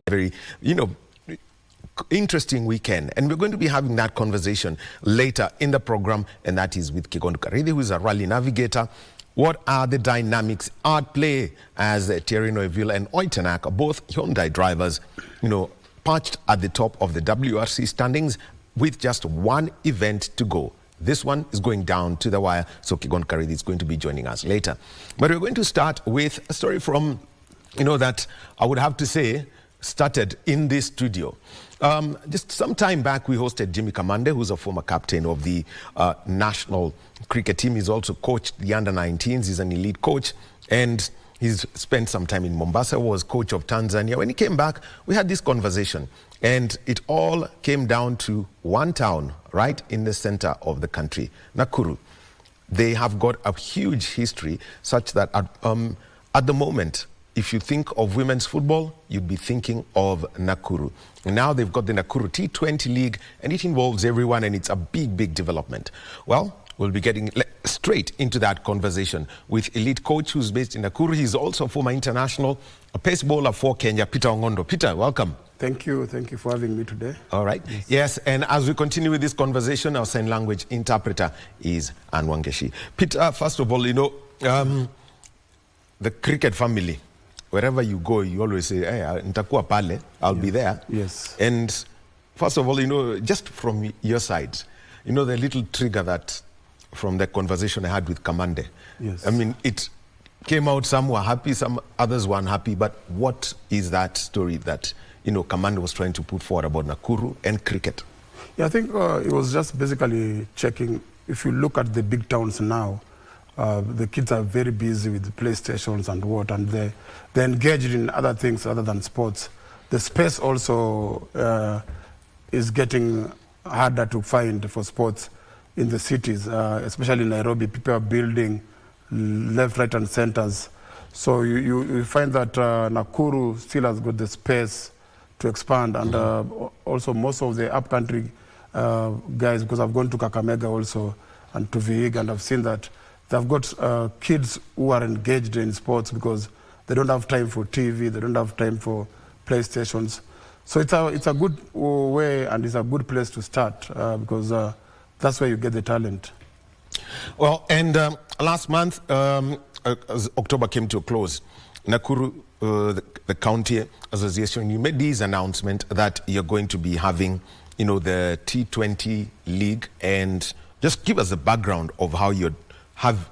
very, interesting weekend, and we're going to be having that conversation later in the program, and that is with Kigondu Karidi, who is a rally navigator. What are the dynamics at play as Thierry Neuville and Oitenak, both Hyundai drivers, perched at the top of the WRC standings with just one event to go? This one is going down to the wire, so Kigondu Karidi is going to be joining us later. But we're going to start with a story from, that I would have to say started in this studio. Just some time back, we hosted Jimmy Kamande, who's a former captain of the national cricket team. He's also coached the under-19s. He's an elite coach, and he's spent some time in Mombasa, was coach of Tanzania. When he came back, we had this conversation, and it all came down to one town right in the center of the country, Nakuru. They have got a huge history such that at the moment, if you think of women's football, you'd be thinking of Nakuru. Now they've got the Nakuru T20 League, and it involves everyone, and it's a big, big development. Well, we'll be getting straight into that conversation with elite coach who's based in Nakuru. He's also a former international, a pace bowler for Kenya, Peter Ongondo. Peter, welcome. Thank you. Thank you for having me today. All right. Yes, and as we continue with this conversation, our sign language interpreter is Ann Wangeshi. Peter, first of all, the cricket family, wherever you go, you always say, hey, nitakuwa pale, I'll be there. Yes. And first of all, just from your side, the little trigger that from the conversation I had with Kamande. Yes. I mean, it came out some were happy, some others were unhappy, but what is that story that, Kamande was trying to put forward about Nakuru and cricket? Yeah, I think it was just basically checking. If you look at the big towns now, the kids are very busy with the PlayStations and what, and they're engaged in other things other than sports. The space also is getting harder to find for sports in the cities, especially in Nairobi. People are building left, right, and centers. So you find that Nakuru still has got the space to expand, and also most of the upcountry guys, because I've gone to Kakamega also and to Vihiga, and I've seen that they've got kids who are engaged in sports because they don't have time for TV, they don't have time for PlayStations. So it's a good way, and it's a good place to start because that's where you get the talent. Well, and last month, as October came to a close, Nakuru, the county association, you made this announcement that you're going to be having, the T20 League, and just give us the background of how you have,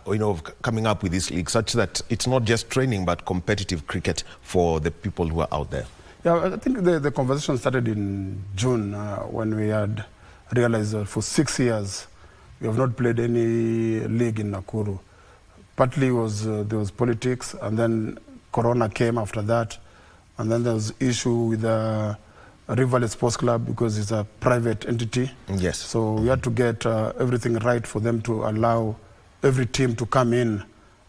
coming up with this league, such that it's not just training but competitive cricket for the people who are out there. Yeah, I think the conversation started in June when we had realized that for 6 years we have not played any league in Nakuru. Partly there was politics, and then Corona came after that, and then there was issue with the River Sports Club because it's a private entity. Yes. So we had to get everything right for them to allow every team to come in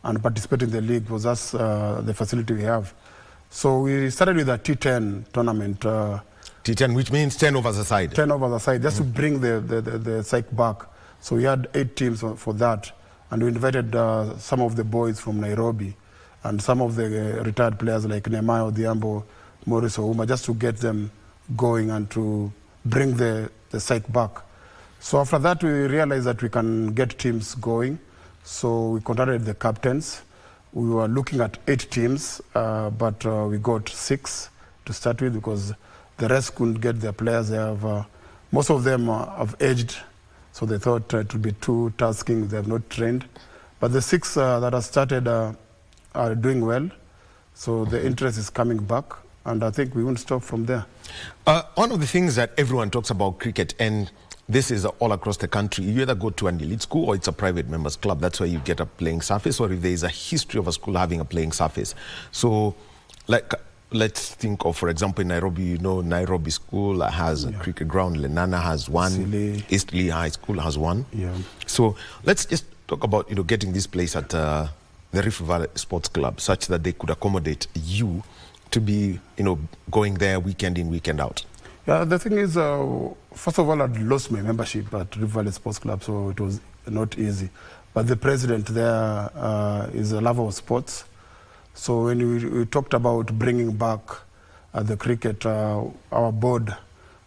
and participate in the league, because that's the facility we have. So we started with a T10 tournament. T10, which means 10 overs a side. 10 overs a side, just to bring the psych back. So we had 8 teams for that, and we invited some of the boys from Nairobi and some of the retired players like Nehemiah Odhiambo, Maurice Ouma, just to get them going and to bring the psych back. So after that, we realized that we can get teams going. So we contacted the captains. We were looking at 8 teams, but we got 6 to start with because the rest couldn't get their players. They have, most of them have aged, so they thought it would be too tasking. They have not trained. But the 6 that have started are doing well. So the interest is coming back, and I think we won't stop from there. One of the things that everyone talks about cricket, and this is all across the country, you either go to an elite school or it's a private members club. That's where you get a playing surface, or if there is a history of a school having a playing surface. So, let's think of, for example, in Nairobi, Nairobi School has a cricket ground, Lenana has one, Eastleigh High School has one. Yeah. So let's just talk about, getting this place at the Rift Valley Sports Club, such that they could accommodate you to be, going there weekend in, weekend out. Yeah, the thing is, first of all, I'd lost my membership at Rift Valley Sports Club, so it was not easy. But the president there is a lover of sports. So when we talked about bringing back the cricket, our board,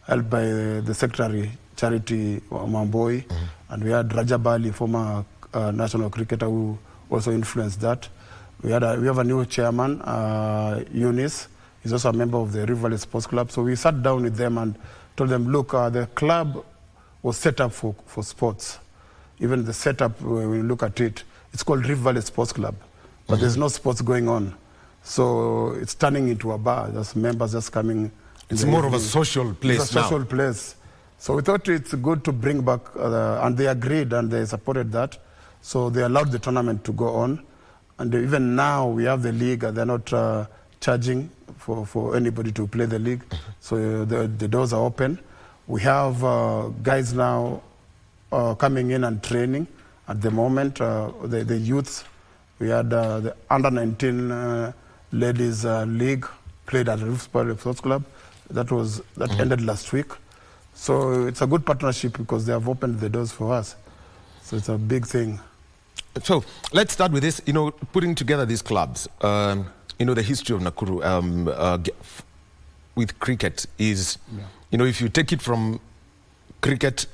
held by the secretary, Charity Mamboi, and we had Raja Bali, former national cricketer, who also influenced that. We have a new chairman, Eunice. He's also a member of the River Valley Sports Club. So we sat down with them and told them, look, the club was set up for sports. Even the setup, when we look at it, it's called River Valley Sports Club, but there's no sports going on. So it's turning into a bar, just members just coming. It's more of a social place It's a social place. So we thought it's good to bring back, and they agreed and they supported that. So they allowed the tournament to go on. And even now we have the league, and they're not charging for anybody to play the league. So the doors are open. We have guys now coming in and training at the moment. The youths, we had the under-19 ladies league played at Rift Valley Sports Club. That ended last week. So it's a good partnership because they have opened the doors for us. So it's a big thing. So let's start with this, putting together these clubs. The history of Nakuru with cricket is, if you take it from cricket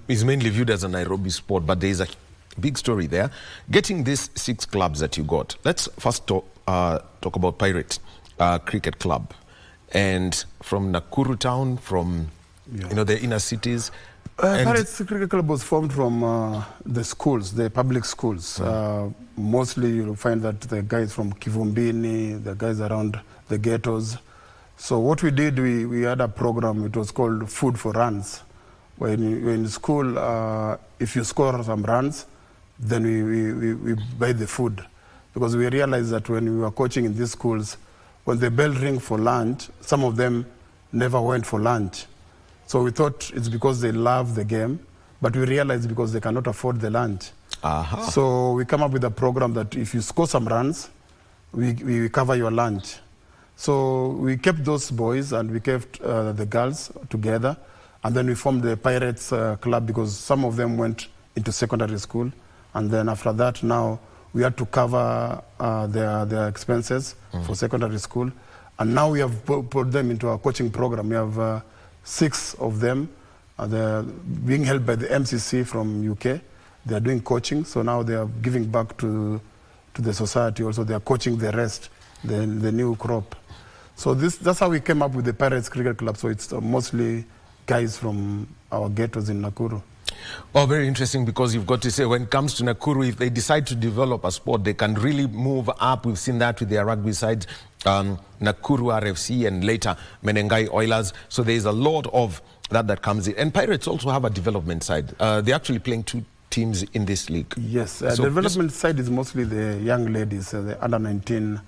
is mainly viewed as a Nairobi sport, but there is a big story there. Getting these 6 clubs that you got, let's first talk about Pirate Cricket Club. And from Nakuru town, from the inner cities. Pirates Cricket Club was formed from the schools, the public schools. Mostly you'll find that the guys from Kivumbini, the guys around the ghettos. So what we did, we had a program, it was called Food for Runs. When you're in school, if you score some runs, then we buy the food. Because we realized that when we were coaching in these schools, when the bell rang for lunch, some of them never went for lunch. So we thought it's because they love the game, but we realized because they cannot afford the lunch. So we come up with a program that if you score some runs, we cover your lunch. So we kept those boys and we kept the girls together, and then we formed the Pirates Club because some of them went into secondary school, and then after that now we had to cover their expenses for secondary school, and now we have put them into our coaching program. We have 6 of them. They're being held by the MCC from UK. They are doing coaching, so now they are giving back to the society. Also, they are coaching the rest, the new crop. So that's how we came up with the Pirates Cricket Club. So it's mostly guys from our ghettos in Nakuru. Oh, very interesting, because you've got to say, when it comes to Nakuru, if they decide to develop a sport, they can really move up. We've seen that with their rugby side, Nakuru RFC, and later Menengai Oilers. So there's a lot of that comes in. And Pirates also have a development side. They're actually playing 2 teams in this league. Yes, the development side is mostly the young ladies, the under-19,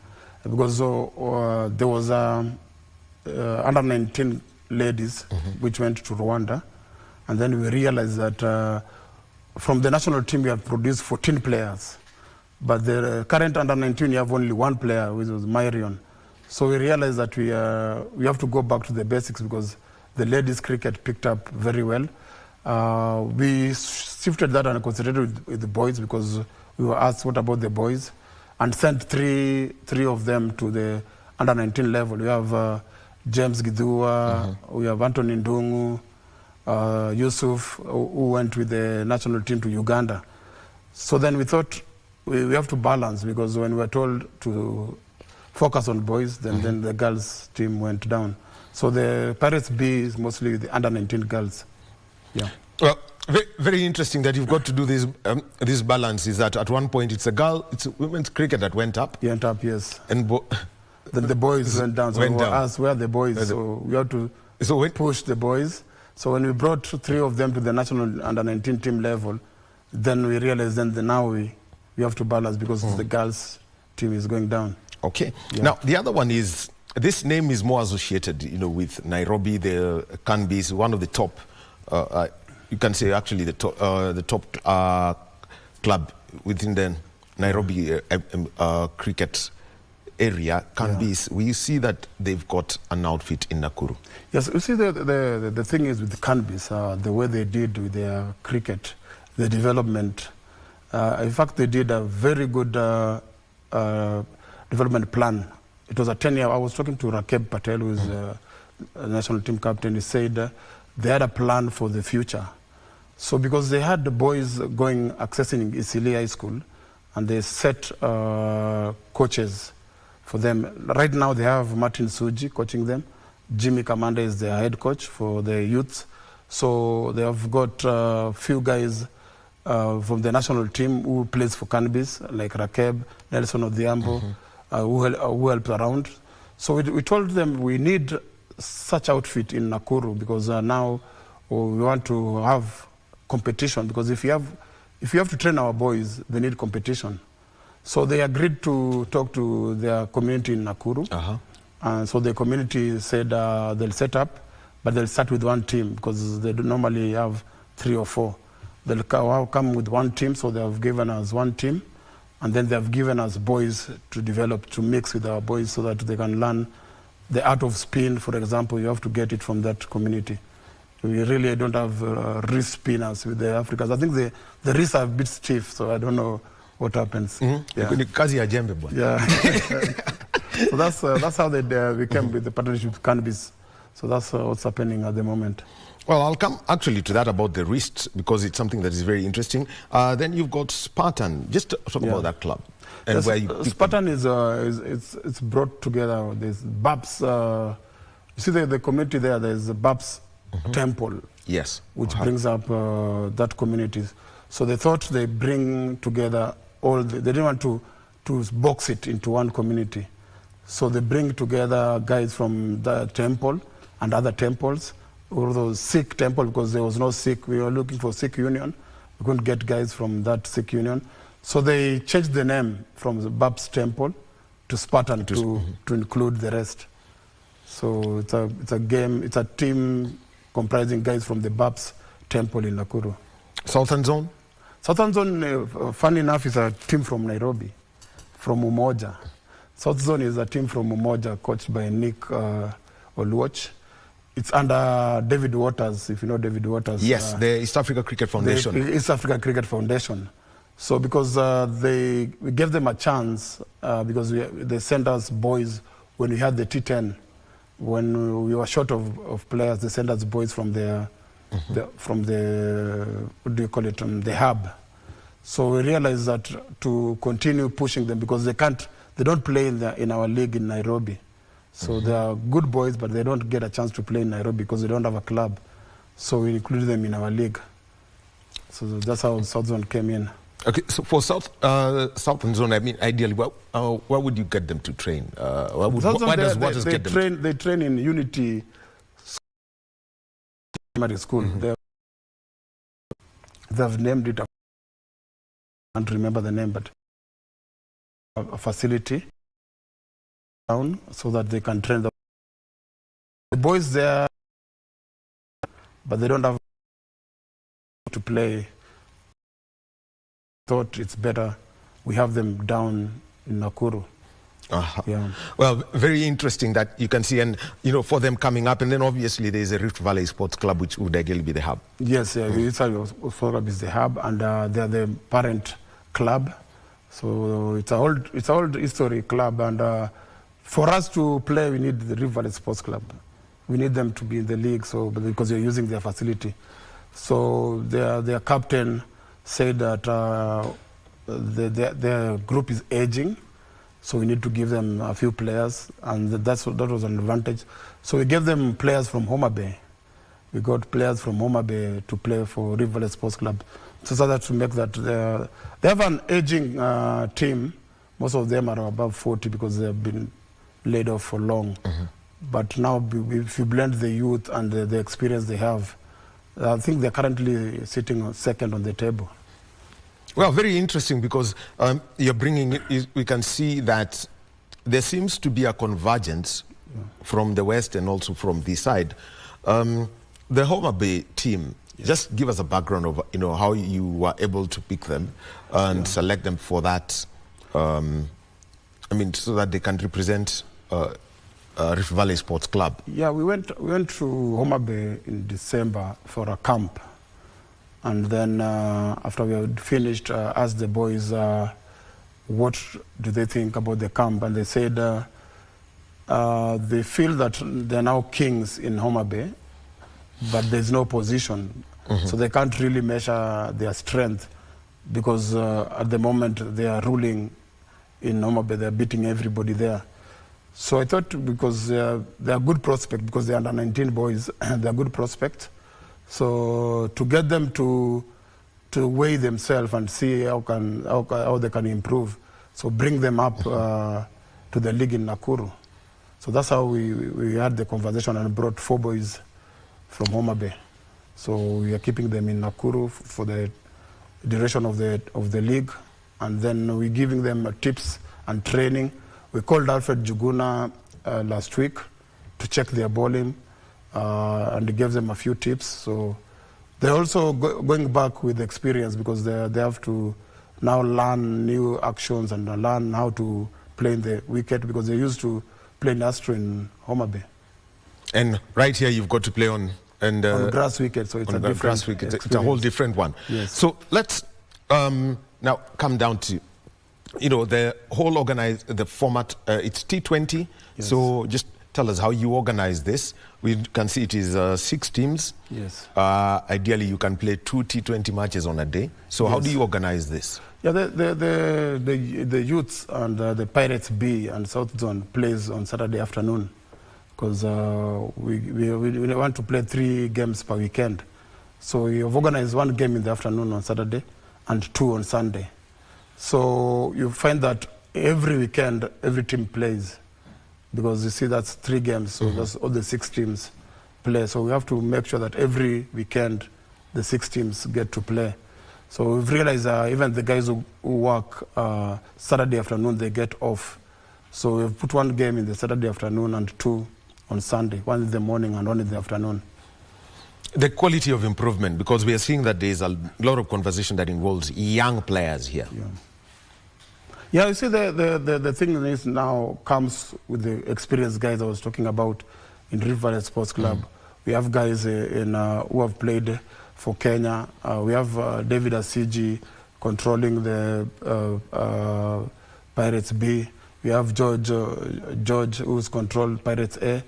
because there was under-19 ladies which went to Rwanda. And then we realized that from the national team we have produced 14 players. But the current under-19, you have only 1 player, which was Myrion. So we realized that we have to go back to the basics because the ladies cricket picked up very well. We shifted that and concentrated with the boys because we were asked what about the boys, and sent three of them to the under-19 level. We have James Gidua, we have Anthony Ndungu, Yusuf, who went with the national team to Uganda. So then we thought we have to balance, because when we were told to focus on boys, then the girls team went down. So the Pirates B is mostly the under-19 girls. Yeah. Well, very, very interesting that you've got to do this balance. Is that at one point it's it's women's cricket that went up? Went up, yes. And then the boys went down. So we were asked, where are the boys? So we had to push the boys. So when we brought 3 of them to the national under-19 team level, then we realized now we have to balance, because the girls team is going down. Okay. Yeah. Now the other one is, this name is more associated, with Nairobi. The KBC is one of the top. You can say actually the top club within the Nairobi cricket area. KBC. We see that they've got an outfit in Nakuru. Yes, you see the thing is with the KBC, the way they did with their cricket, the development. In fact, they did a very good development plan it was a 10-year. I was talking to Rakeb Patel, who is a national team captain. He said they had a plan for the future. So because they had the boys accessing Isili High School, and they set coaches for them. Right now they have Martin Suji coaching them. Jimmy Kamanda is their head coach for the youths. So they have got a few guys from the national team who plays for Cannabis, like Rakeb, Nelson Odhiambo, who helped around. So we told them we need such outfit in Nakuru, because now we want to have competition, because if you have to train our boys, they need competition. So they agreed to talk to their community in Nakuru. So the community said they'll set up, but they'll start with one team, because they normally have 3 or 4. They'll come with one team, so they have given us one team, and then they have given us boys to develop, to mix with our boys, so that they can learn the art of spin, for example. You have to get it from that community. We really don't have wrist spinners with the Africans. I think the wrists are a bit stiff, so I don't know what happens. Kazi ya jembe bwana. Yeah. So that's how we came with the partnership with Cannabis. So that's what's happening at the moment. Well, I'll come actually to that about the wrist, because it's something that is very interesting. Then you've got Spartan. Just talk about that club. And Yes, where you Spartan it's brought together. There's Babs. You see the community there. There's the Babs Temple. Yes. Which brings up that community. So they thought they bring together they didn't want to box it into one community. So they bring together guys from the temple and other temples, or those Sikh temple, because there was no Sikh. We were looking for Sikh union. We couldn't get guys from that Sikh union. So they changed the name from the Babs Temple to Spartan to include the rest. So it's a team comprising guys from the Babs Temple in Nakuru. Southern Zone? Southern Zone, funny enough, is a team from Nairobi, from Umoja. South Zone is a team from Umoja, coached by Nick Oluoch. It's under David Waters, if you know David Waters. Yes, the East Africa Cricket Foundation. The East Africa Cricket Foundation. So because we gave them a chance, because they sent us boys when we had the T10. When we were short of players, they sent us boys from the what do you call it, the hub. So we realized that to continue pushing them, because they don't play in our league in Nairobi. So they are good boys, but they don't get a chance to play in Nairobi because they don't have a club. So we included them in our league. So that's how South Zone came in. Okay, so for Southern Zone, I mean, ideally, where would you get them to train? Why does Waters get them? They train in Unity Primary School. They've named it, I can't remember the name, but a facility down so that they can train the boys there, but they don't have to play. Thought it's better we have them down in Nakuru. Yeah. Well, very interesting that you can see, and for them coming up, and then obviously there is a Rift Valley Sports Club, which would ideally be the hub. Yes, Rift Valley Sports Club is the hub, and they are the parent club. So it's an old history club, and for us to play, we need the Rift Valley Sports Club. We need them to be in the league, because you're using their facility. So their captain said that their group is aging, so we need to give them a few players, and that was an advantage. So we gave them players from Homa Bay. We got players from Homa Bay to play for Rift Valley Sports Club. So that to make that they have an aging team. Most of them are above 40 because they have been laid off for long. But now, if you blend the youth and the experience they have, I think they're currently sitting second on the table. Well, very interesting, because you're bringing it, we can see that there seems to be a convergence from the West and also from this side. The Homa Bay team, just give us a background of how you were able to pick them and select them for that. I mean, so that they can represent Rift Valley Sports Club. Yeah, we went to Homa Bay in December for a camp. And then after we had finished, asked the boys what do they think about the camp. And they said they feel that they're now kings in Homa Bay, but there's no position. So they can't really measure their strength because at the moment they are ruling in Homa Bay, they're beating everybody there. So I thought because they are good prospect, because they're under 19 boys, they're good prospect. So to get them to weigh themselves and see how they can improve. So bring them up to the league in Nakuru. So that's how we had the conversation and brought 4 boys from Homa Bay. So we are keeping them in Nakuru for the duration of the league, and then we're giving them tips and training. We called Alfred Juguna last week to check their bowling, and he gave them a few tips. So they're also going back with experience because they have to now learn new actions and learn how to play in the wicket, because they used to play in Astro in Homa Bay. And right here you've got to play on grass wicket, so it's a different grass wicket. It's a whole different one. Yes. So let's now come down to, the whole the format. It's T20. Yes. So just tell us how you organize this. We can see it is 6 teams. Yes. Ideally, you can play 2 T20 matches on a day. So how do you organize this? Yeah, the youths and the Pirates B and South Zone plays on Saturday afternoon, because we want to play 3 games per weekend. So we have organized 1 game in the afternoon on Saturday and 2 on Sunday. So you find that every weekend, every team plays, because you see that's 3 games, so that's all the 6 teams play. So we have to make sure that every weekend the 6 teams get to play. So we've realized even the guys who work Saturday afternoon, they get off. So we've put 1 game in the Saturday afternoon and 2 on Sunday, 1 in the morning and 1 in the afternoon. The quality of improvement, because we are seeing that there's a lot of conversation that involves young players here. Yeah, you see, the thing is now comes with the experienced guys I was talking about in Rift Valley Sports Club. We have guys who have played for Kenya. We have David Asiji controlling the Pirates B. We have George who's controlled Pirates A.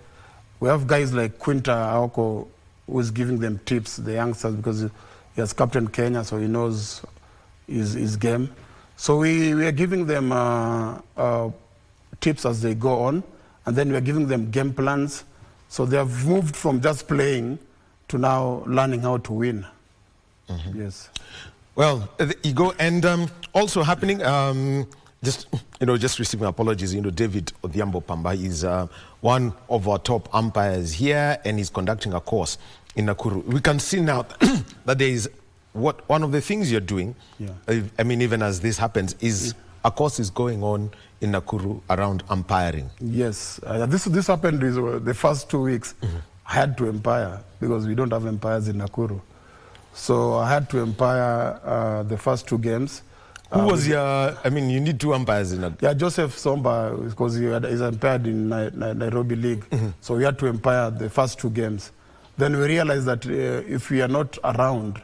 We have guys like Quinta Aoko who's giving them tips, the youngsters, because he has captained Kenya, so he knows his game. So we are giving them tips as they go on, and then we are giving them game plans. So they have moved from just playing to now learning how to win. Yes. Well, you go, and also happening, just receiving apologies, David Odhiambo Pamba is one of our top umpires here, and he's conducting a course in Nakuru. We can see now that there is one of the things you're doing, I mean, even as this happens, is a course is going on in Nakuru around umpiring. Yes, this happened the first 2 weeks. I had to umpire because we don't have umpires in Nakuru. So I had to umpire the first 2 games. Who was you need 2 umpires in Nakuru? Yeah, Joseph Somba, because he's umpired in Nairobi League. So we had to umpire the first 2 games. Then we realized that if we are not around,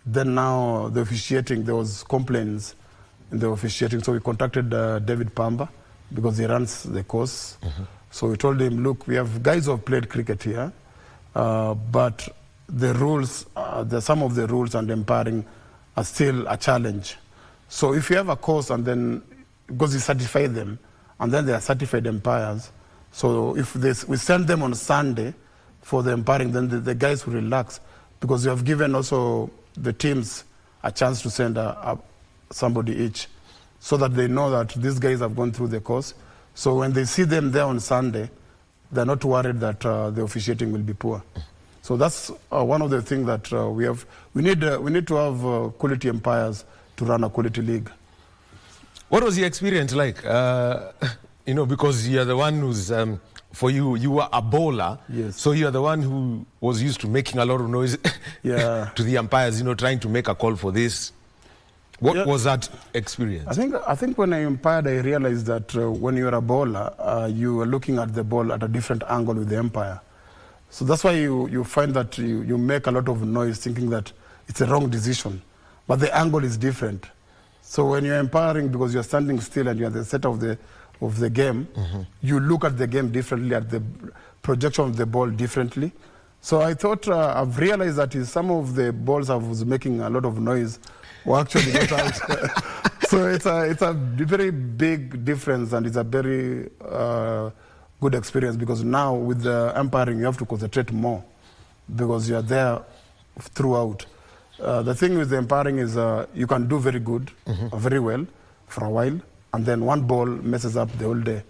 then now the officiating, there was complaints in the officiating. So we contacted David Pamba, because he runs the course. So we told him, look, we have guys who have played cricket here, but the rules, some of the rules and umpiring are still a challenge. So if you have a course, and then, because we certify them, and then they are certified umpires, so if we send them on Sunday for the umpiring, then the guys will relax, because we have given also the teams a chance to send somebody each, so that they know that these guys have gone through the course. So when they see them there on Sunday, they're not worried that the officiating will be poor. So that's one of the things that we have. We need to have quality umpires to run a quality league. What was your experience like? Because you're the one who's, for you were a bowler. Yes. So you're the one who was used to making a lot of noise to the umpires, trying to make a call for this. What was that experience? I think when I umpired, I realized that when you're a bowler, you are looking at the ball at a different angle with the umpire. So that's why you find that you make a lot of noise thinking that it's a wrong decision. But the angle is different. So when you're umpiring, because you're standing still and you're at the set of of the game, you look at the game differently, at the projection of the ball differently. So I thought, I've realized that some of the balls I was making a lot of noise were actually not out. So it's a very big difference, and it's a very good experience, because now with the umpiring you have to concentrate more because you are there throughout. The thing with the umpiring is you can do very good, very well for a while, and then one ball messes up the whole day.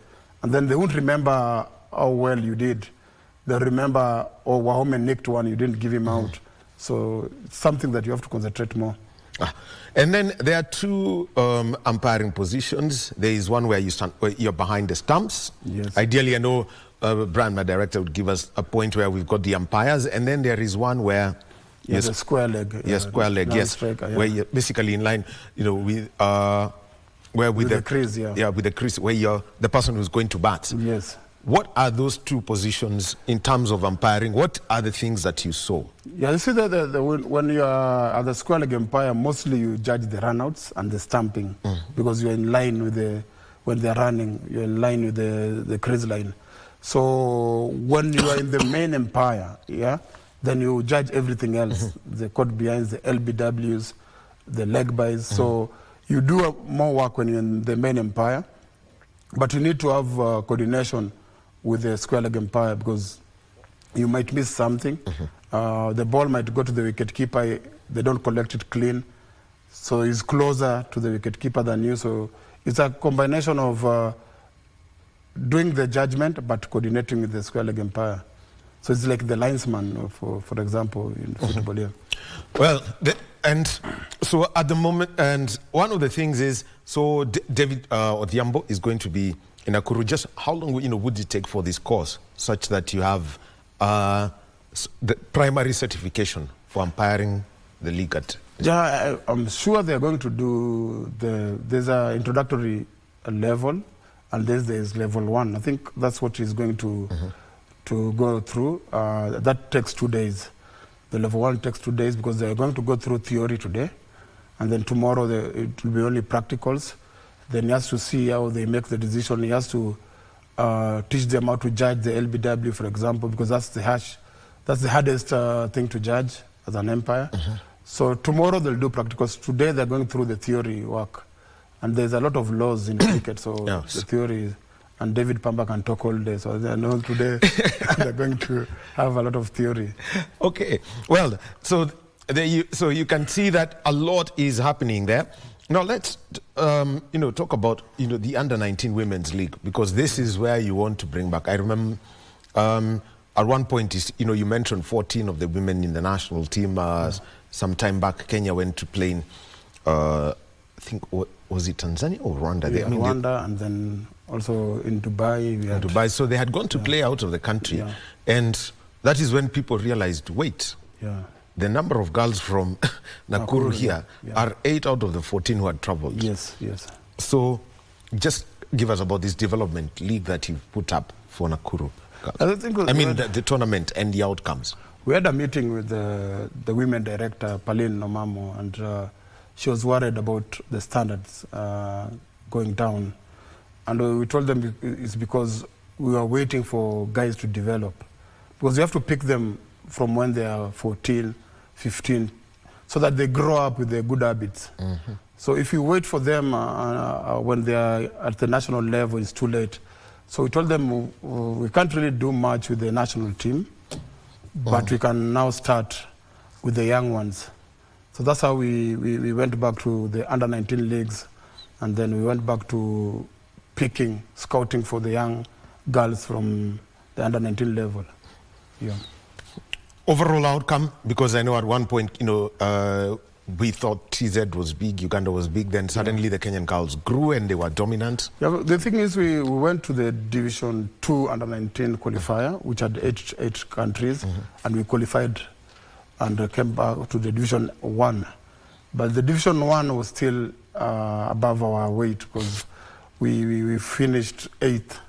And then they won't remember how well you did. They'll remember, oh, Wahome nicked one, you didn't give him out. So it's something that you have to concentrate more. And then there are two umpiring positions. There is one where you stand, where you're behind the stumps. Yes. Ideally, I know Brian, my director, would give us a point where we've got the umpires, and then there is one where the square leg. Yes, square leg. Yes, striker, where you're basically in line, with where with the crease. Yeah, with the crease, where you're the person who's going to bat. Yes. What are those two positions in terms of umpiring? What are the things that you saw? Yeah, you see that when you are at the square leg umpire, mostly you judge the runouts and the stamping, because you're in line with when they're running, you're in line with the crease line. So when you are in the main umpire, then you judge everything else, the caught behinds, the LBWs, the leg buys. So you do more work when you're in the main umpire, but you need to have coordination with the square leg umpire, because you might miss something. The ball might go to the wicket keeper, they don't collect it clean, so he's closer to the wicket keeper than you. So it's a combination of doing the judgment but coordinating with the square leg umpire. So it's like the linesman, for example, in football. Yeah. Well, and so at the moment, and one of the things is, so David Odhiambo is going to be in Nakuru. Just how long would it take for this course, such that you have the primary certification for umpiring the league at? Yeah, I'm sure they're going to do there's an introductory level, and there's level 1. I think that's what is going to go through. That takes 2 days. The level 1 takes 2 days, because they're going to go through theory today, and then tomorrow it will be only practicals. Then he has to see how they make the decision. He has to teach them how to judge the LBW, for example, because that's the hardest thing to judge as an umpire. So tomorrow they'll do practicals. Today they're going through the theory work, and there's a lot of laws in cricket. So yes. The theory, and David Pamba can talk all day. So I know today they're going to have a lot of theory. Okay, well, so you can see that a lot is happening there. Now let's talk about the under-19 women's league, because this is where you want to bring back. I remember at one point you mentioned 14 of the women in the national team. Some time back, Kenya went to play in I think, was it Tanzania or Rwanda? Yeah, Rwanda, and then also in Dubai. Dubai. So they had gone to play out of the country, and that is when people realized, wait. The number of girls from Nakuru here are 8 out of the 14 who had traveled. Yes, yes. So just give us about this development league that you've put up for Nakuru. I mean, the tournament and the outcomes. We had a meeting with the women director, Pauline Nomamo, and she was worried about the standards going down. And we told them it's because we were waiting for guys to develop. Because you have to pick them from when they are 14, 15, so that they grow up with their good habits. So if you wait for them when they are at the national level, it's too late. So we told them we can't really do much with the national team, but we can now start with the young ones. So that's how we went back to the under-19 leagues, and then we went back to scouting for the young girls from the under-19 level. Yeah. Overall outcome, because I know at one point, we thought TZ was big, Uganda was big, then suddenly the Kenyan girls grew and they were dominant. Yeah, the thing is, we went to the Division 2 under-19 qualifier, which had eight countries, and we qualified and came back to the Division 1. But the Division 1 was still above our weight, because we finished 8th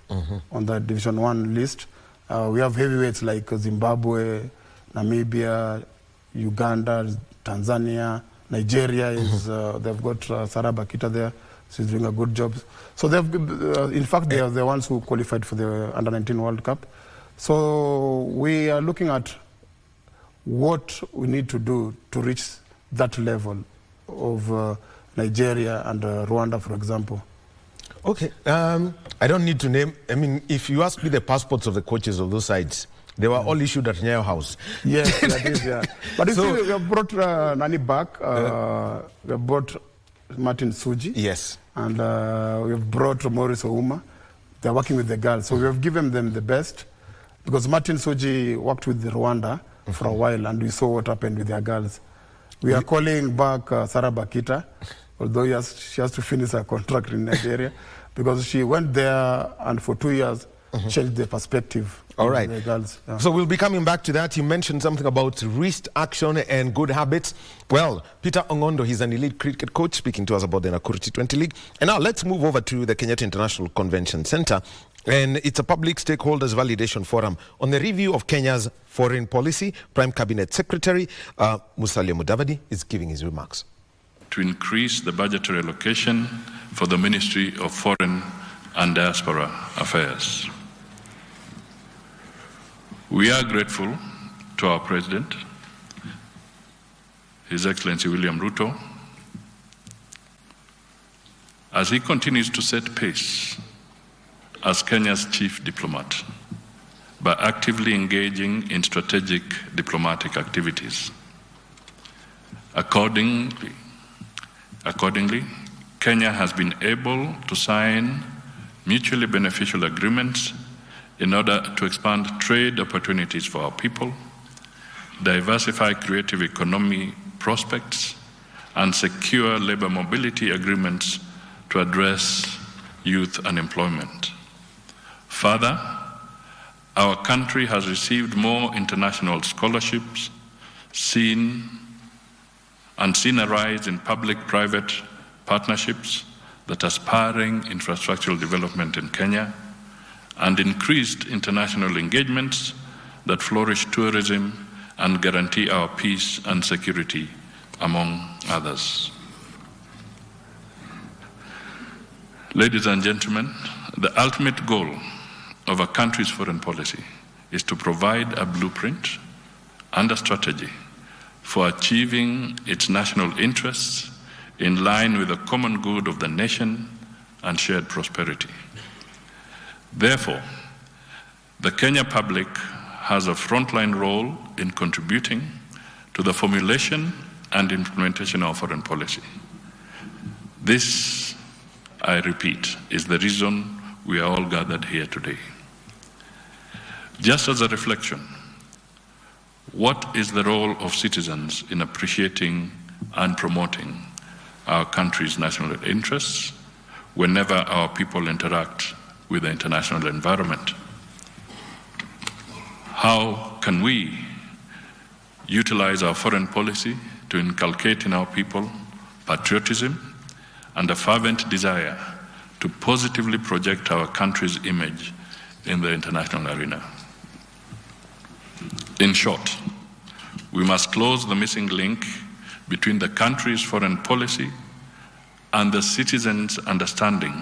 on the Division 1 list. We have heavyweights like Zimbabwe, Namibia, Uganda, Tanzania, Nigeria is they've got Sarah Bakita there. She's doing a good job. So they've, in fact, they are the ones who qualified for the Under-19 World Cup. So we are looking at what we need to do to reach that level of Nigeria and Rwanda, for example. Okay, I don't need to name, I mean, if you ask me the passports of the coaches of those sides, they were all issued at Nyayo House. Yes, that is, yeah. But you see, we have brought Nani back, we have brought Martin Suji. Yes. And we have brought Maurice Ouma. They're working with the girls. So we have given them the best, because Martin Suji worked with Rwanda for a while, and we saw what happened with their girls. We are calling back Sarah Bakita, although she has to finish her contract in Nigeria, because she went there and for 2 years changed the perspective of the girls. Yeah. So we'll be coming back to that. You mentioned something about wrist action and good habits. Well, Peter Ongondo, he's an elite cricket coach, speaking to us about the Nakuru T20 League. And now let's move over to the Kenyatta International Convention Center. And it's a public stakeholders validation forum on the review of Kenya's foreign policy. Prime Cabinet Secretary Musalia Mudavadi is giving his remarks. To increase the budgetary allocation for the Ministry of Foreign and Diaspora Affairs. We are grateful to our President, His Excellency William Ruto, as he continues to set pace as Kenya's chief diplomat by actively engaging in strategic diplomatic activities. Accordingly, Kenya has been able to sign mutually beneficial agreements in order to expand trade opportunities for our people, diversify creative economy prospects, and secure labor mobility agreements to address youth unemployment. Further, our country has received more international scholarships, seen a rise in public-private partnerships that are spurring infrastructural development in Kenya, and increased international engagements that flourish tourism and guarantee our peace and security, among others. Ladies and gentlemen, the ultimate goal of a country's foreign policy is to provide a blueprint and a strategy for achieving its national interests in line with the common good of the nation and shared prosperity. Therefore, the Kenya public has a frontline role in contributing to the formulation and implementation of foreign policy. This, I repeat, is the reason we are all gathered here today. Just as a reflection, what is the role of citizens in appreciating and promoting our country's national interests whenever our people interact with the international environment? How can we utilize our foreign policy to inculcate in our people patriotism and a fervent desire to positively project our country's image in the international arena? In short, we must close the missing link between the country's foreign policy and the citizens' understanding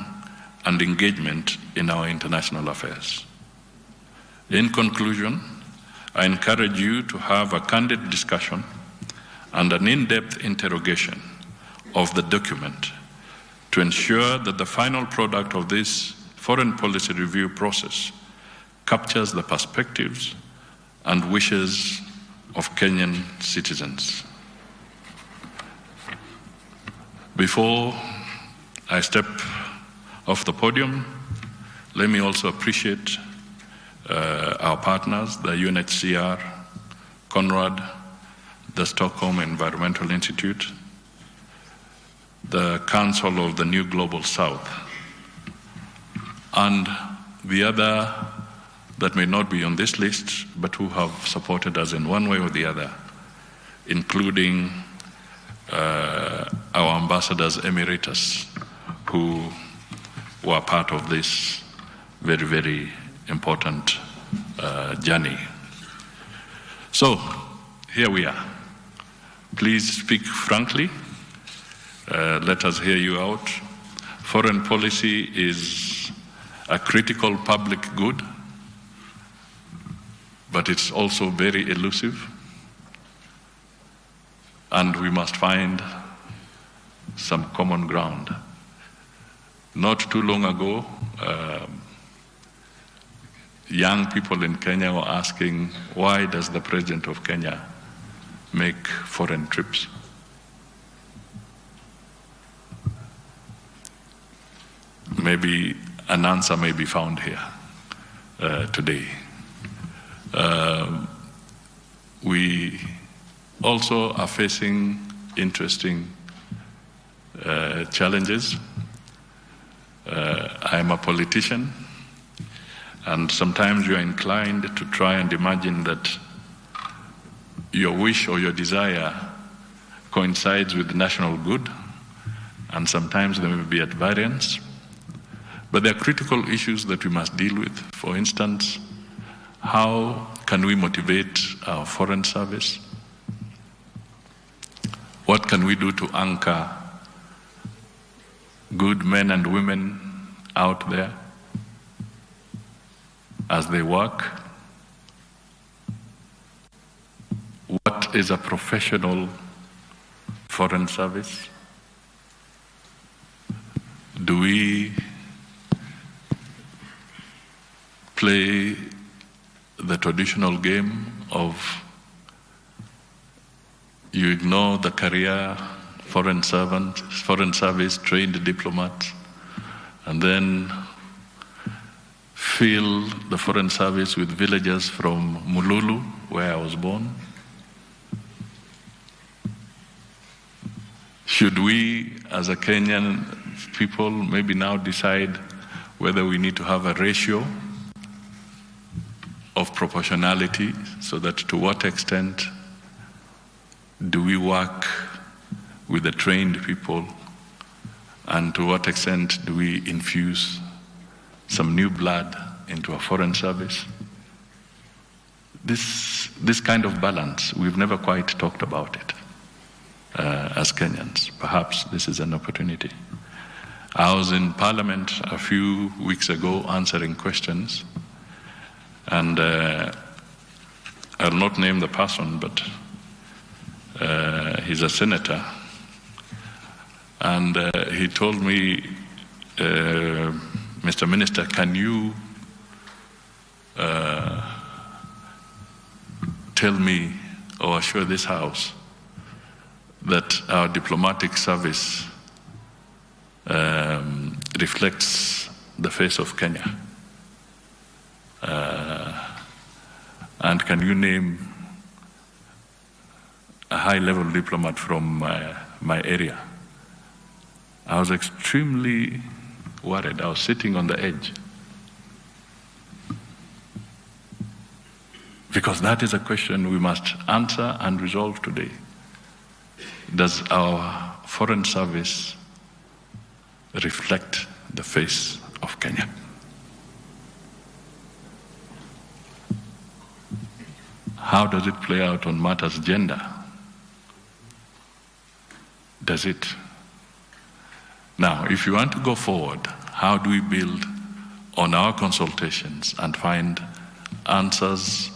and engagement in our international affairs. In conclusion, I encourage you to have a candid discussion and an in-depth interrogation of the document to ensure that the final product of this foreign policy review process captures the perspectives and wishes of Kenyan citizens. Before I step off the podium, let me also appreciate our partners, the UNHCR, CONRAD, the Stockholm Environmental Institute, the Council of the New Global South, and the other that may not be on this list, but who have supported us in one way or the other, including our ambassadors emeritus, who were part of this very, very important journey. So, here we are. Please speak frankly. Let us hear you out. Foreign policy is a critical public good, but it's also very elusive, and we must find some common ground. Not too long ago, young people in Kenya were asking, why does the president of Kenya make foreign trips? Maybe an answer may be found here today. We also are facing interesting challenges. I am a politician, and sometimes you are inclined to try and imagine that your wish or your desire coincides with the national good, and sometimes they may be at variance. But there are critical issues that we must deal with. For instance, how can we motivate our foreign service? What can we do to anchor good men and women out there as they work? What is a professional foreign service? Do we play the traditional game of you ignore the career foreign service, trained diplomats, and then fill the foreign service with villagers from Mululu, where I was born? Should we, as a Kenyan people, maybe now decide whether we need to have a ratio of proportionality, so that to what extent do we work with the trained people, and to what extent do we infuse some new blood into a foreign service? This kind of balance, we've never quite talked about it as Kenyans. Perhaps this is an opportunity. I was in Parliament a few weeks ago answering questions, and I'll not name the person, but he's a senator, and he told me, Mr. Minister, can you tell me or assure this House that our diplomatic service reflects the face of Kenya? And can you name a high-level diplomat from my area? I was extremely worried. I was sitting on the edge. Because that is a question we must answer and resolve today. Does our foreign service reflect the face of Kenya? How does it play out on matters gender? Does it? Now, if you want to go forward, how do we build on our consultations and find answers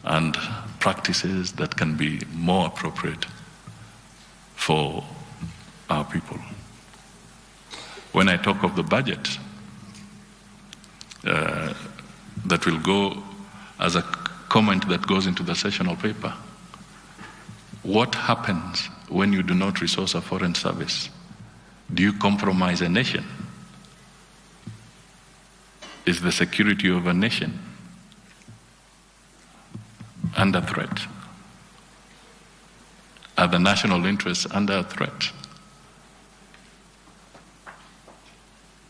and practices that can be more appropriate for our people? When I talk of the budget that will go as a comment that goes into the sessional paper, what happens when you do not resource a foreign service? Do you compromise a nation? Is the security of a nation under threat? Are the national interests under threat?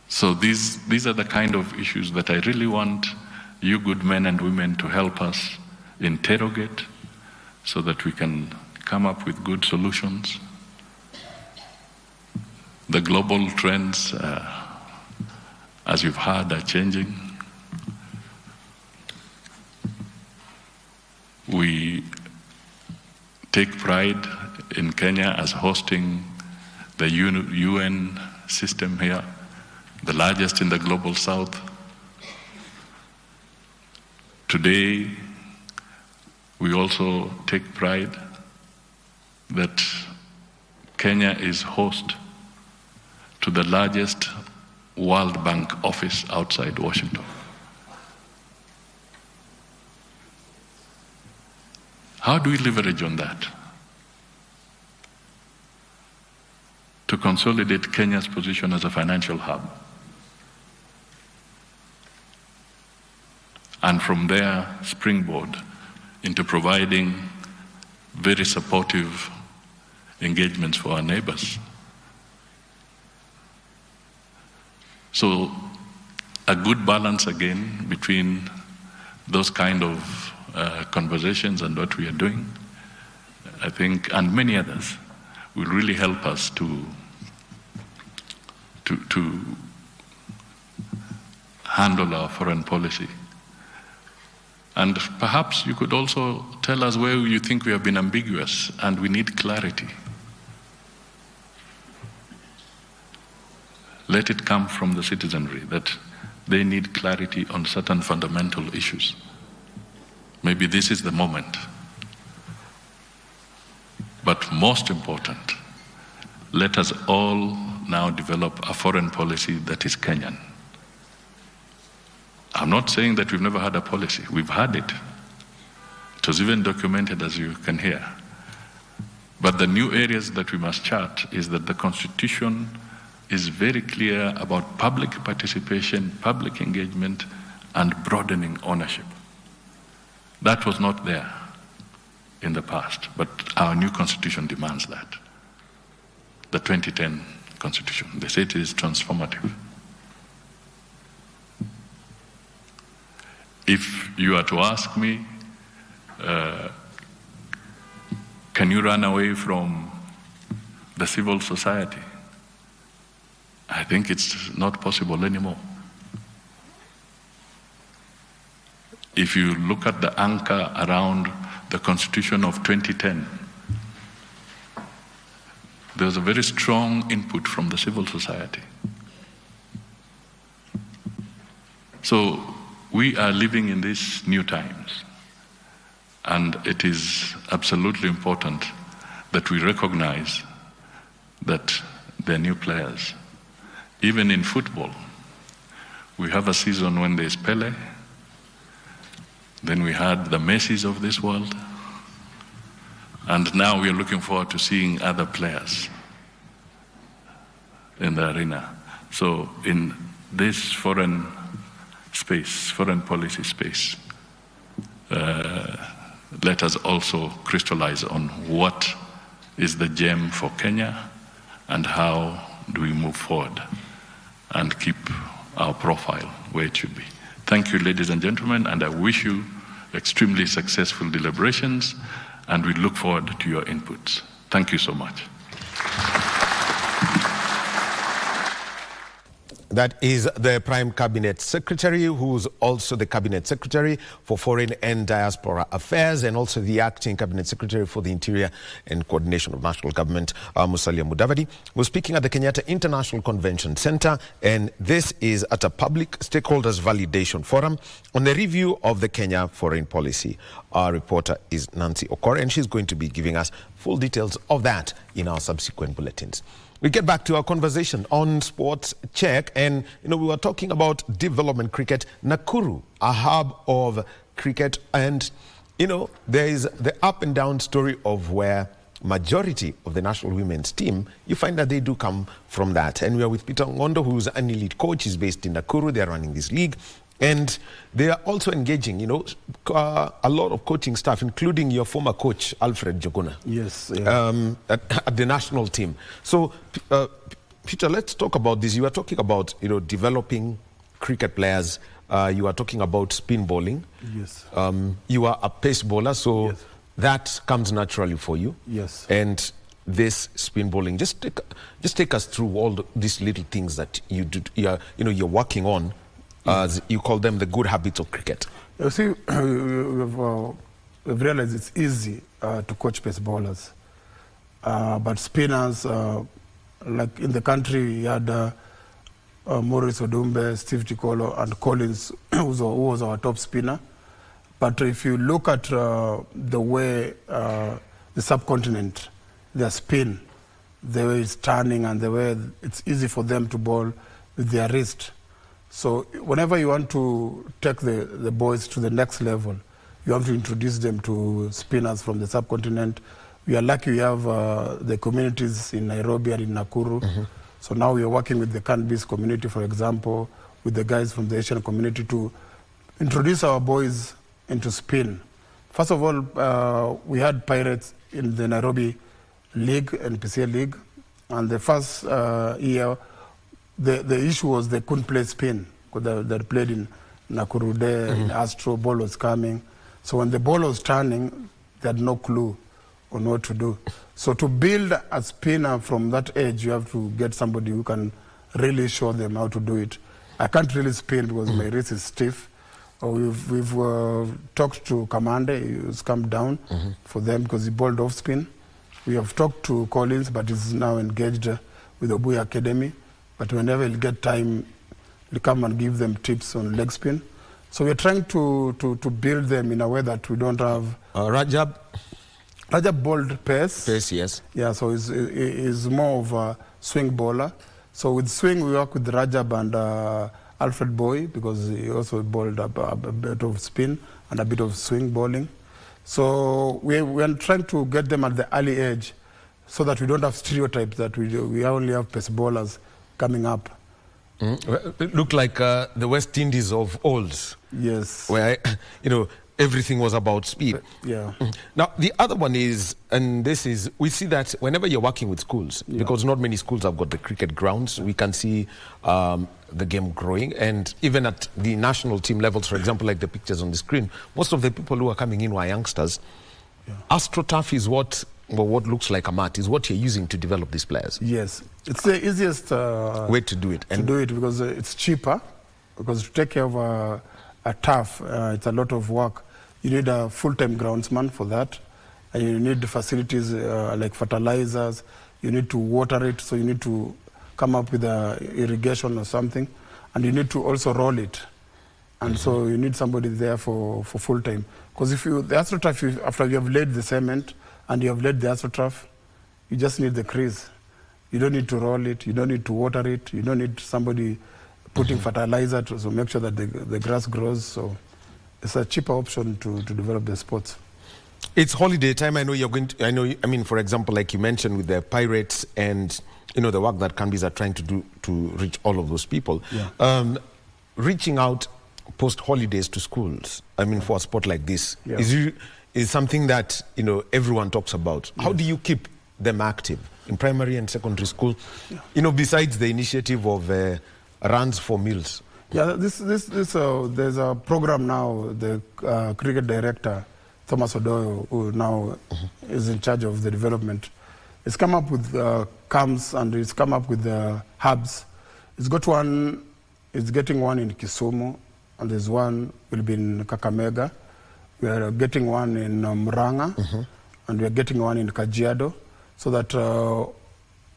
So these are the kind of issues that I really want you good men and women to help us interrogate, so that we can come up with good solutions. The global trends, as you've heard, are changing. We take pride in Kenya as hosting the UN system here, the largest in the global south. Today, we also take pride that Kenya is host to the largest World Bank office outside Washington. How do we leverage on that to consolidate Kenya's position as a financial hub? And from there, springboard into providing very supportive engagements for our neighbors. So a good balance again between those kind of conversations and what we are doing, I think, and many others, will really help us to handle our foreign policy. And perhaps you could also tell us where you think we have been ambiguous and we need clarity. Let it come from the citizenry that they need clarity on certain fundamental issues. Maybe this is the moment. But most important, let us all now develop a foreign policy that is Kenyan. I'm not saying that we've never had a policy. We've had it. It was even documented, as you can hear. But the new areas that we must chart is that the Constitution is very clear about public participation, public engagement, and broadening ownership. That was not there in the past, but our new Constitution demands that. The 2010 Constitution, they say it is transformative. If you are to ask me, can you run away from the civil society? I think it's not possible anymore. If you look at the anchor around the Constitution of 2010, there's a very strong input from the civil society. So we are living in these new times, and it is absolutely important that we recognize that they're new players. Even in football, we have a season when there's Pele, then we had the Messis of this world, and now we are looking forward to seeing other players in the arena. So in this foreign space, foreign policy space, let us also crystallize on what is the gem for Kenya and how do we move forward and keep our profile where it should be. Thank you, ladies and gentlemen, and I wish you extremely successful deliberations, and we look forward to your inputs. Thank you so much. That is the Prime Cabinet Secretary, who's also the Cabinet Secretary for Foreign and Diaspora Affairs, and also the Acting Cabinet Secretary for the Interior and Coordination of National Government, Musalia Mudavadi, was speaking at the Kenyatta International Convention Center, and this is at a public stakeholders validation forum on the review of the Kenya foreign policy. Our reporter is Nancy Okore, and she's going to be giving us full details of that in our subsequent bulletins. We get back to our conversation on Sports Check, and we were talking about development cricket. Nakuru, a hub of cricket, and there is the up and down story of where majority of the national women's team, you find that they do come from that. And we are with Peter Ngondo, who's an elite coach. He's based in Nakuru. They are running this league. And they are also engaging, a lot of coaching staff, including your former coach, Alfred Joguna. Yes. Yeah. At the national team. So, Peter, let's talk about this. You are talking about, developing cricket players. You are talking about spin bowling. Yes. You are a pace bowler, so yes, that comes naturally for you. Yes. And this spin bowling, just take us through all these little things that you do. You're working on. As you call them, the good habits of cricket. You see, we've realized it's easy to coach pace bowlers, but spinners, like in the country, you had Maurice Odumbe, Steve Tikolo, and Collins, who was our top spinner. But if you look at the way the subcontinent, their spin, the way it's turning and the way it's easy for them to bowl with their wrist. So whenever you want to take the boys to the next level, you have to introduce them to spinners from the subcontinent. We are lucky we have the communities in Nairobi and in Nakuru. So now we are working with the KBC community, for example, with the guys from the Asian community to introduce our boys into spin. First of all, we had Pirates in the Nairobi League, NPCL League, and the first year, the issue was they couldn't play spin because they played in Nakuru there, in Astro, ball was coming. So when the ball was turning, they had no clue on what to do. So to build a spinner from that age, you have to get somebody who can really show them how to do it. I can't really spin because my wrist is stiff. We've talked to Kamande, he's come down for them because he bowled off spin. We have talked to Collins, but he's now engaged with Obuya Academy. But whenever he'll get time, he'll come and give them tips on leg spin. So we're trying to build them in a way that we don't have... Rajab bowled pace. Pace, yes. Yeah, so he's more of a swing bowler. So with swing, we work with Rajab and Alfred Boy because he also bowled a bit of spin and a bit of swing bowling. So we're trying to get them at the early age so that we don't have stereotypes that we only have pace bowlers coming up. It looked like the West Indies of old. Yes. Where, everything was about speed. Yeah. Now, the other one is, and this is, we see that whenever you're working with schools, because not many schools have got the cricket grounds, we can see the game growing. And even at the national team levels, for example, like the pictures on the screen, most of the people who are coming in were youngsters. Yeah. AstroTurf is what looks like a mat, is what you're using to develop these players. Yes. It's the easiest way to do it. And do it because it's cheaper, because to take care of a turf, it's a lot of work. You need a full-time groundsman for that. And you need facilities like fertilizers. You need to water it, so you need to come up with irrigation or something. And you need to also roll it. And so you need somebody there for full-time. Because the AstroTurf, after you have laid the cement and you have laid the AstroTurf, you just need the crease. You don't need to roll it. You don't need to water it. You don't need somebody putting fertilizer to make sure that the grass grows. So it's a cheaper option to develop the sports. It's holiday time. I know you're going to, for example, like you mentioned with the Pirates and, the work that Kambi's are trying to do to reach all of those people. Yeah. Reaching out post-holidays to schools, for a sport like this, is something that, everyone talks about. Yes. How do you keep them active in primary and secondary school, besides the initiative of runs for meals? Yeah, there's a program now, the cricket director, Thomas Odoyo, who now is in charge of the development. It's come up with camps and it's come up with hubs. It's getting one in Kisumu, and there's one will be in Kakamega. We are getting one in Muranga, and we are getting one in Kajiado, so that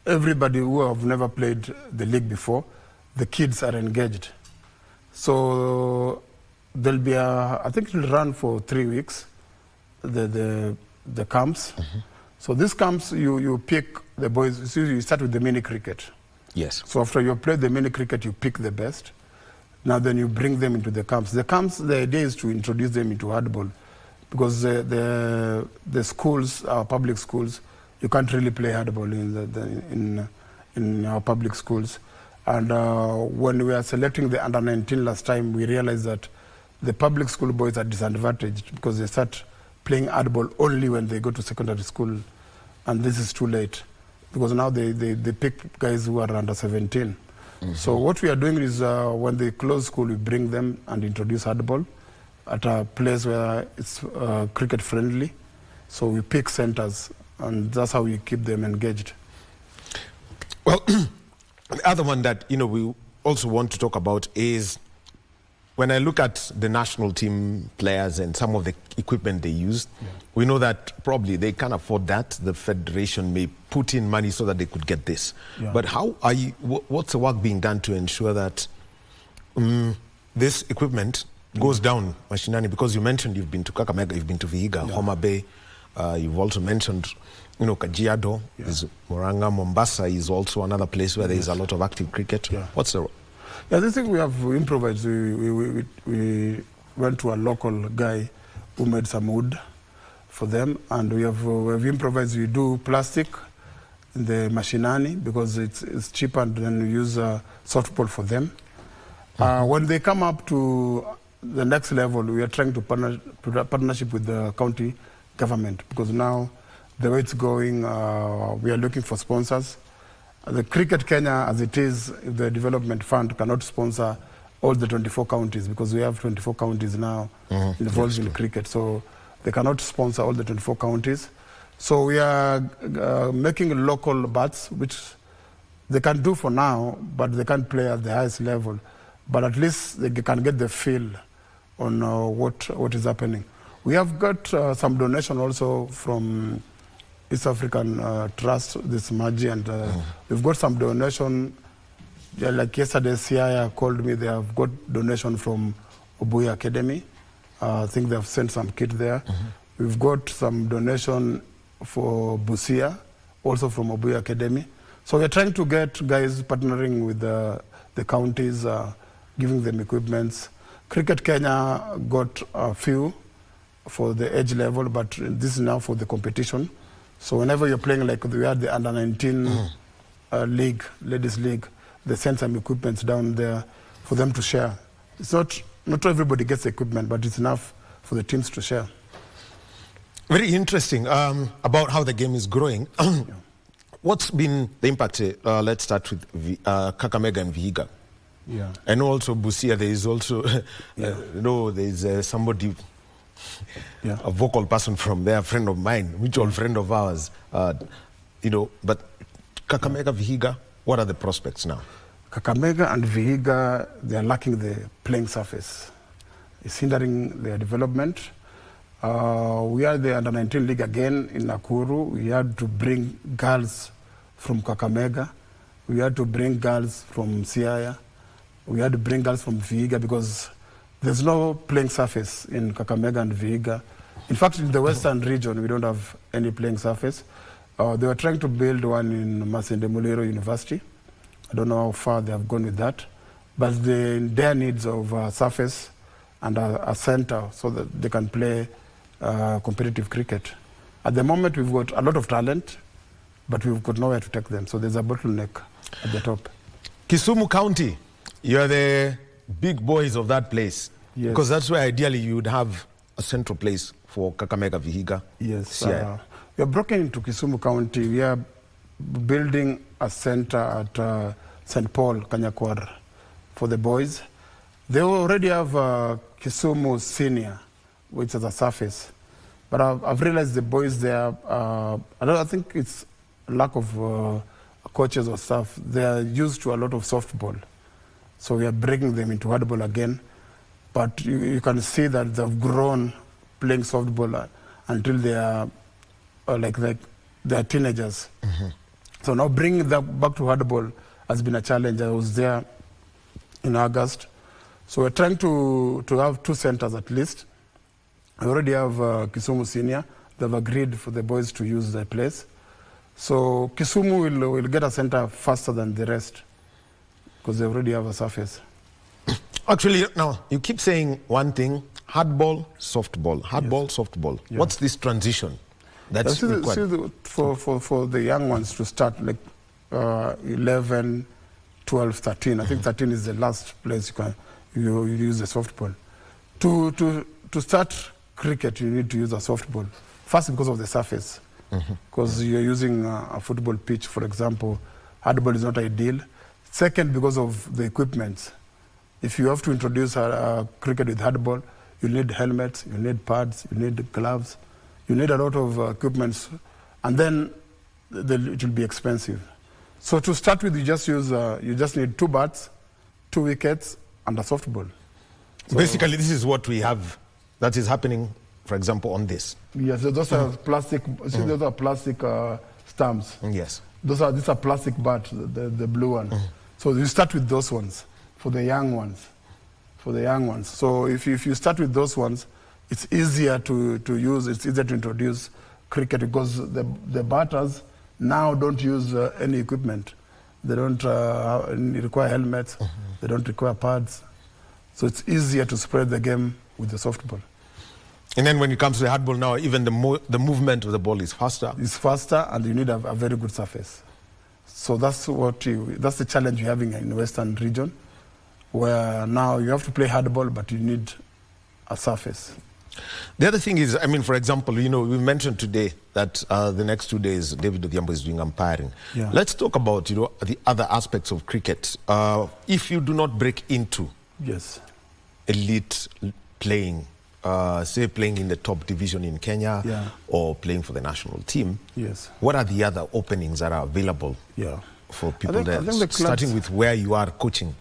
everybody who have never played the league before, the kids are engaged. So there'll be I think it'll run for 3 weeks, the camps. So these camps, you pick the boys, you start with the mini cricket. Yes. So after you play the mini cricket, you pick the best. Now then you bring them into the camps. The camps, the idea is to introduce them into hardball, because the schools, our public schools, you can't really play hardball in our public schools. And when we are selecting the under-19 last time, we realized that the public school boys are disadvantaged because they start playing hardball only when they go to secondary school, and this is too late because now they pick guys who are under 17. So what we are doing is when they close school, we bring them and introduce hardball at a place where it's cricket friendly. So we pick centers, and that's how we keep them engaged. Well, the other one that we also want to talk about is when I look at the national team players and some of the equipment they use, we know that probably they can't afford that. The federation may put in money so that they could get this. Yeah. But how are you, what's the work being done to ensure that this equipment goes down mashinani? Because you mentioned you've been to Kakamega, you've been to Vihiga, Homa Bay, you've also mentioned, you know, Kajiado, is Muranga, Mombasa is also another place where there is a lot of active cricket. Yeah. What's the... Yeah, this thing we have improvised. We went to a local guy who made some wood for them, and we have improvised. We do plastic in the mashinani because it's cheaper, and then we use softball for them. When they come up to the next level, we are trying to partnership with the county government, because now the way it's going, we are looking for sponsors. The Cricket Kenya, as it is, the development fund cannot sponsor all the 24 counties, because we have 24 counties now involved in cricket. So they cannot sponsor all the 24 counties. So we are making local bats, which they can do for now, but they can't play at the highest level. But at least they can get the feel on what is happening. We have got some donation also from East African Trust, this Maji, and we've got some donation. Like yesterday, CIA called me. They have got donation from Obuya Academy. I think they have sent some kit there. We've got some donation for Busia, also from Obuya Academy. So we're trying to get guys partnering with the counties, giving them equipments. Cricket Kenya got a few for the age level, but this is now for the competition. So whenever you're playing, like we had the under-19 league, ladies league, they send some equipment down there for them to share. It's not everybody gets equipment, but it's enough for the teams to share. Very interesting about how the game is growing. What's been the impact? Let's start with Kakamega and Vihiga. Yeah. And also Busia, there is also, you know, there is somebody, a vocal person from there, a friend of mine, mutual friend of ours, you know, but Kakamega, Vihiga, what are the prospects now? Kakamega and Vihiga, they are lacking the playing surface. It's hindering their development. We are the under-19 league again in Nakuru. We had to bring girls from Kakamega. We had to bring girls from Siaya. We had to bring girls from Vihiga because there's no playing surface in Kakamega and Vihiga. In fact, in the western region, we don't have any playing surface. They were trying to build one in Masinde Muliro University. I don't know how far they have gone with that. But their needs of surface and a center so that they can play competitive cricket. At the moment, we've got a lot of talent, but we've got nowhere to take them. So there's a bottleneck at the top. Kisumu County, you're the big boys of that place. Yes. Because that's where ideally you would have a central place for Kakamega, Vihiga. Yes. We are broken into Kisumu County. We are building a center at St. Paul, Kanyakwar, for the boys. They already have Kisumu Senior, which is a surface. But I've realized the boys there, I think it's lack of coaches or staff. They are used to a lot of softball. So we are breaking them into hardball again. But you can see that they've grown playing softball until they are like they are teenagers. So now bringing them back to hardball has been a challenge. I was there in August. So we're trying to have 2 centers at least. We already have Kisumu Senior. They've agreed for the boys to use their place. So Kisumu will get a center faster than the rest because they already have a surface. Actually, now, you keep saying one thing, hardball, softball, hardball, softball. Yeah. What's this transition that's required? For the young ones to start, like 11, 12, 13. I think 13 is the last place you use the softball. To start cricket, you need to use a softball. First, because of the surface. Because you're using a football pitch, for example. Hardball is not ideal. Second, because of the equipment. If you have to introduce cricket with hardball, you need helmets, you need pads, you need gloves, you need a lot of equipment, and then it will be expensive. So to start with, you just need 2 bats, 2 wickets, and a softball. So basically, this is what we have that is happening, for example, on this. Yes, those are plastic. See, those are plastic stumps. Yes. These are plastic bat, the blue one. So you start with those ones for the young ones. So if you start with those ones, it's easier to use, it's easier to introduce cricket because the batters now don't use any equipment. They don't require helmets, they don't require pads. So it's easier to spread the game with the softball. And then when it comes to the hardball now, even the movement of the ball is faster. It's faster and you need a very good surface. So that's the challenge you're having in the Western region, where now you have to play hardball, but you need a surface. The other thing is, I mean, for example, we mentioned today that the next 2 days, David Odhiambo is doing umpiring. Yeah. Let's talk about, the other aspects of cricket. If you do not break into elite playing, say playing in the top division in Kenya or playing for the national team, what are the other openings that are available for people there, starting with where you are coaching?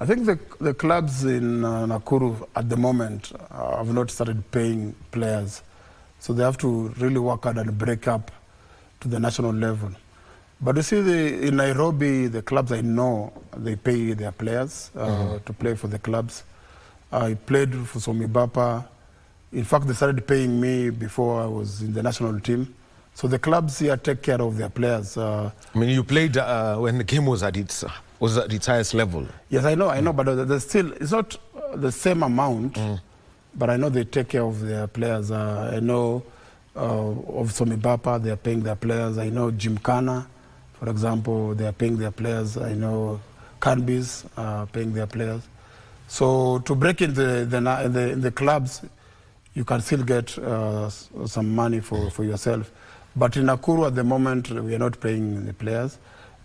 I think the clubs in Nakuru at the moment have not started paying players. So they have to really work hard and break up to the national level. But you see, in Nairobi, the clubs I know, they pay their players to play for the clubs. I played for Somibapa. In fact, they started paying me before I was in the national team. So the clubs here take care of their players. I mean, you played when the game was at its highest level. Yes, I know, but there's still, it's not the same amount, but I know they take care of their players. I know of Somibapa, they are paying their players. I know Gymkhana, for example, they are paying their players. I know Canbis are paying their players. So to break in the clubs, you can still get some money for yourself. But in Nakuru at the moment, we are not paying the players.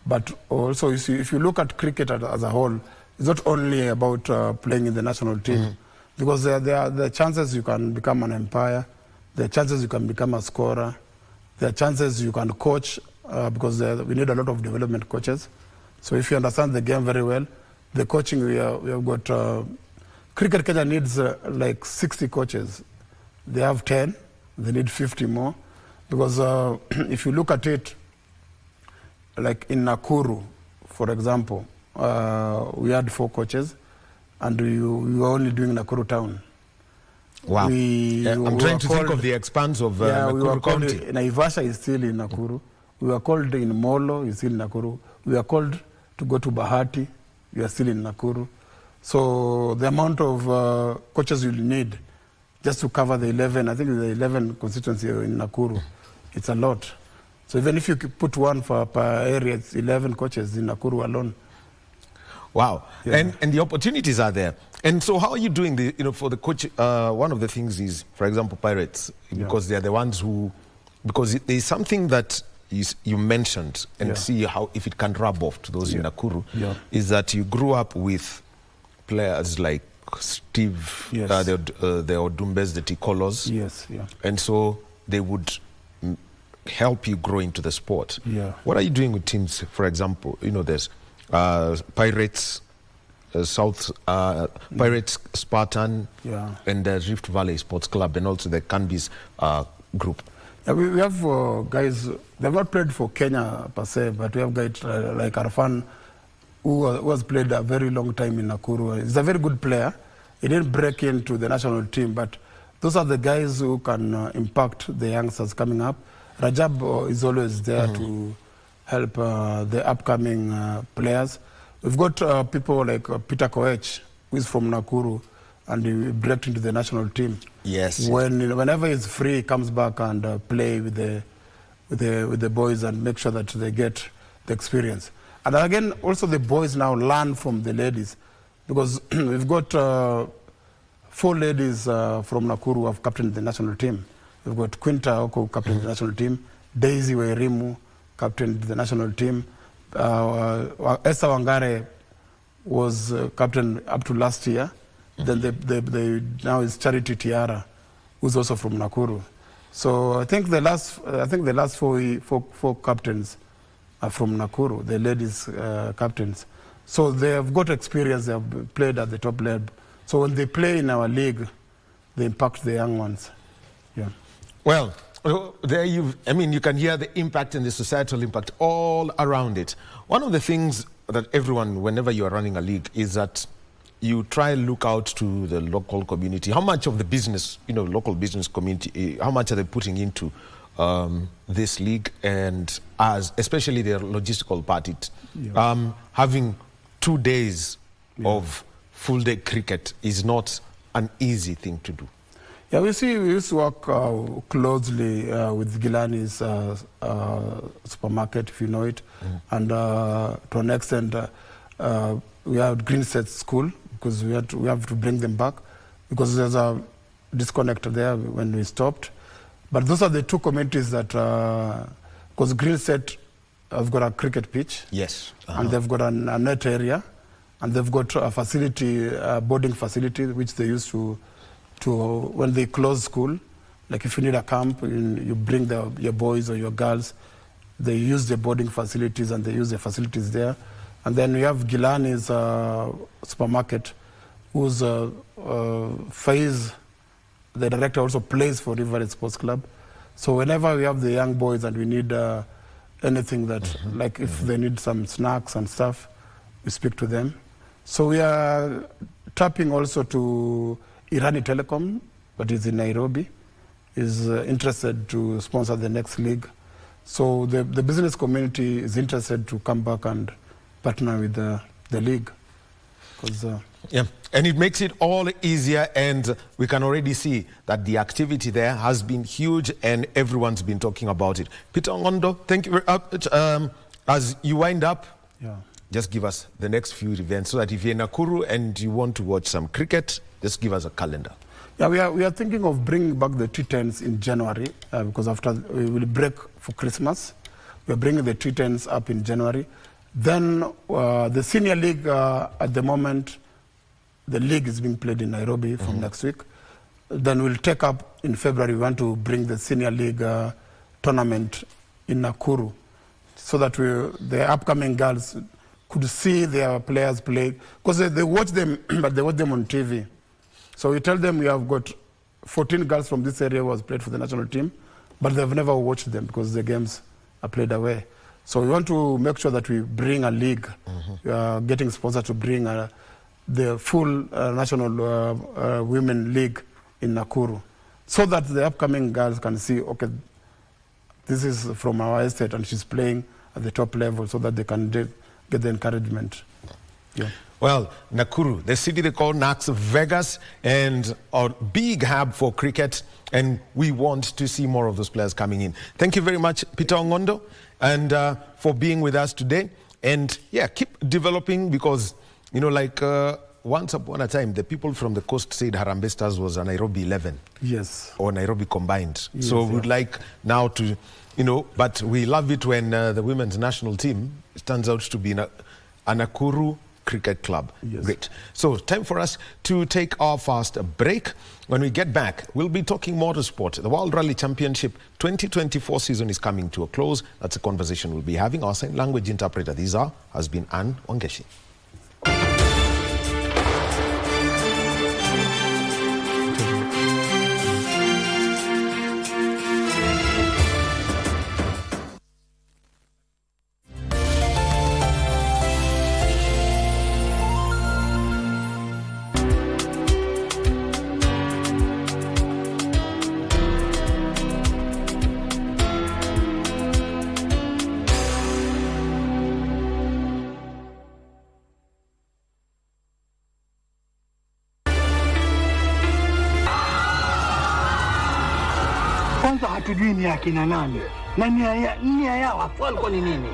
But also, if you look at cricket as a whole, it's not only about playing in the national team. Because there are the chances you can become an umpire, there are chances you can become a scorer, there are chances you can coach, because we need a lot of development coaches. So if you understand the game very well, the coaching we have got, Cricket Kenya needs like 60 coaches. They have 10, they need 50 more. Because if you look at it, like in Nakuru, for example, we had 4 coaches and we were only doing Nakuru town. Wow. I'm trying to think of the expanse of Nakuru County. Naivasha is still in Nakuru. We were called in Molo, is still in Nakuru. We were called to go to Bahati, we are still in Nakuru. So the amount of coaches you'll need just to cover the 11, I think the 11 constituency in Nakuru, it's a lot. So even if you put one per area, it's 11 coaches in Nakuru alone. Wow. Yeah. And the opportunities are there. And so how are you doing for the coach? One of the things is, for example, Pirates, because they are the ones who, because there's something that you mentioned and see how if it can rub off to those in Nakuru, is that you grew up with players like Steve, the Odumbes, the Tikolos. And so they would help you grow into the sport. What are you doing with teams, for example? There's Pirates, Pirates, Spartan, and the Rift Valley Sports Club, and also the Canbis group. We have guys, they've not played for Kenya per se, but we have guys like Arfan, who has played a very long time in Nakuru. He's a very good player. He didn't break into the national team, but those are the guys who can impact the youngsters coming up. Rajab is always there to help the upcoming players. We've got people like Peter Koech, who is from Nakuru, and he broke into the national team. Whenever he's free, he comes back and play with the boys and make sure that they get the experience. And again, also the boys now learn from the ladies, because we've got 4 ladies from Nakuru who have captained the national team. We've got Quinta Oko, captained the national team, Daisy Wairimu, captained the national team. Esther Wangare was captain up to last year. Then now is Charity Tiara, who's also from Nakuru. So I think the last 4 captains are from Nakuru, the ladies captains. So they have got experience. They have played at the top level. So when they play in our league, they impact the young ones. Well, there you can hear the impact and the societal impact all around it. One of the things that everyone, whenever you are running a league, is that you try and look out to the local community. How much of the business, local business community, how much are they putting into this league, and especially their logistical part? Having 2 days of full day cricket is not an easy thing to do. Yeah, we used to work closely with Gilani's supermarket, if you know it, and to an extent we have Green Set School, because we have to bring them back because there's a disconnect there when we stopped. But those are the two communities that, because Green Set have got a cricket pitch, yes, and they've got a net area, and they've got a facility, boarding facility, which they use to when they close school. Like if you need a camp, you bring your boys or your girls, they use the boarding facilities and they use the facilities there. And then we have Gilani's supermarket, whose Faiz, the director, also plays for River Sports Club. So whenever we have the young boys and we need anything that, like if they need some snacks and stuff, we speak to them. So we are tapping also to Irani Telecom, that is in Nairobi, is interested to sponsor the next league. So the business community is interested to come back and partner with the league. Yeah, and it makes it all easier, and we can already see that the activity there has been huge and everyone's been talking about it. Peter Ngondo, thank you very much. As you wind up, just give us the next few events so that if you're in Nakuru and you want to watch some cricket, just give us a calendar. Yeah, we are thinking of bringing back the T10s in January because after we will break for Christmas. We are bringing the T10s up in January. Then the senior league, at the moment, the league is being played in Nairobi from next week. Then we'll take up in February. We want to bring the senior league tournament in Nakuru so that the upcoming girls could see their players play. Because they watch them, but they watch them on TV. So we tell them we have got 14 girls from this area who has played for the national team, but they've never watched them because the games are played away. So we want to make sure that we bring a league. We are getting sponsored to bring the full national women league in Nakuru, so that the upcoming girls can see, okay, this is from our estate and she's playing at the top level, so that they can get the encouragement. Yeah. Well, Nakuru, the city they call Nax Vegas, and a big hub for cricket, and we want to see more of those players coming in. Thank you very much, Peter Ngondo, and for being with us today. And yeah, keep developing, because, once upon a time, the people from the coast said Harambee Stars was a Nairobi 11. Yes. Or Nairobi combined. Yes, so we'd like now to, but we love it when the women's national team turns out to be a Nakuru Cricket Club. Yes. Great. So time for us to take our first break. When we get back, we'll be talking motorsport. The World Rally Championship 2024 season is coming to a close. That's a conversation we'll be having. Our sign language interpreter has been Anne Ongeshi. Kwanza hatujui ni akina nani na nia yao walikuwa ni nini.